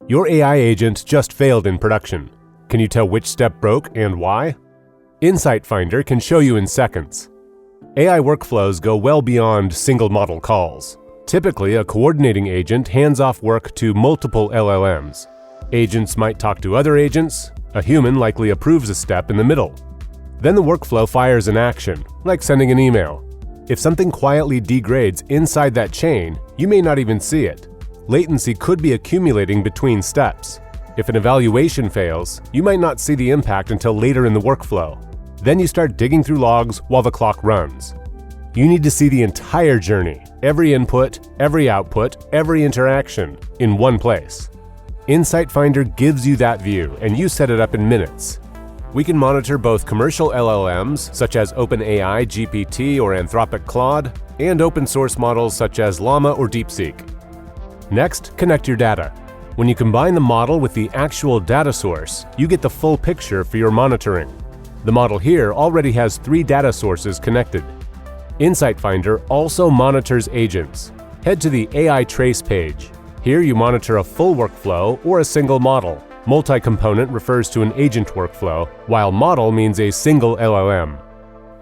Your AI agent just failed in production. Can you tell which step broke and why? InsightFinder can show you in seconds. AI workflows go well beyond single model calls. Typically, a coordinating agent hands off work to multiple LLMs. Agents might talk to other agents. A human likely approves a step in the middle. Then the workflow fires an action, like sending an email. If something quietly degrades inside that chain, you may not even see it. Latency could be accumulating between steps. If an evaluation fails, you might not see the impact until later in the workflow. Then you start digging through logs while the clock runs. You need to see the entire journey, every input, every output, every interaction, in one place. InsightFinder gives you that view, and you set it up in minutes. We can monitor both commercial LLMs, such as OpenAI, GPT, or Anthropic Claude, and open source models such as Llama or DeepSeek. Next, connect your data. When you combine the model with the actual data source, you get the full picture for your monitoring. The model here already has 3 data sources connected. InsightFinder also monitors agents. Head to the AI Trace page. Here you monitor a full workflow or a single model. Multi-component refers to an agent workflow, while model means a single LLM.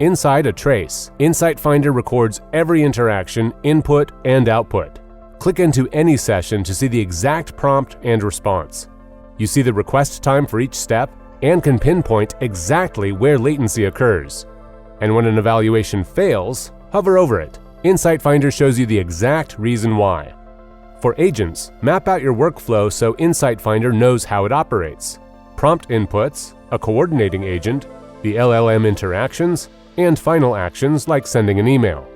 Inside a trace, InsightFinder records every interaction, input, and output. Click into any session to see the exact prompt and response. You see the request time for each step and can pinpoint exactly where latency occurs. And when an evaluation fails, hover over it. InsightFinder shows you the exact reason why. For agents, map out your workflow so InsightFinder knows how it operates. Prompt inputs, a coordinating agent, the LLM interactions, and final actions like sending an email.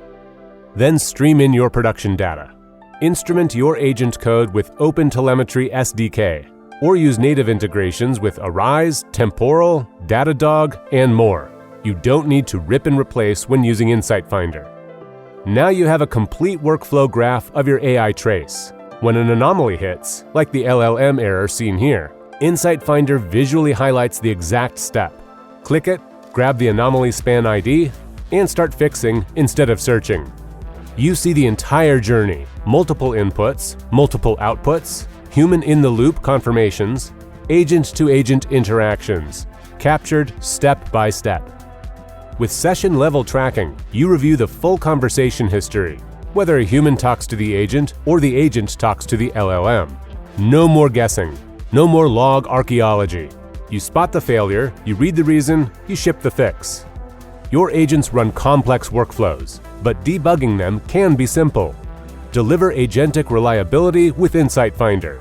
Then stream in your production data. Instrument your agent code with OpenTelemetry SDK, or use native integrations with Arise, Temporal, Datadog, and more. You don't need to rip and replace when using InsightFinder. Now you have a complete workflow graph of your AI trace. When an anomaly hits, like the LLM error seen here, InsightFinder visually highlights the exact step. Click it, grab the anomaly span ID, and start fixing instead of searching. You see the entire journey, multiple inputs, multiple outputs, human-in-the-loop confirmations, agent-to-agent interactions, captured step by step. With session-level tracking, you review the full conversation history, whether a human talks to the agent or the agent talks to the LLM. No more guessing, no more log archaeology. You spot the failure, you read the reason, you ship the fix. Your agents run complex workflows, but debugging them can be simple. Deliver agentic reliability with InsightFinder.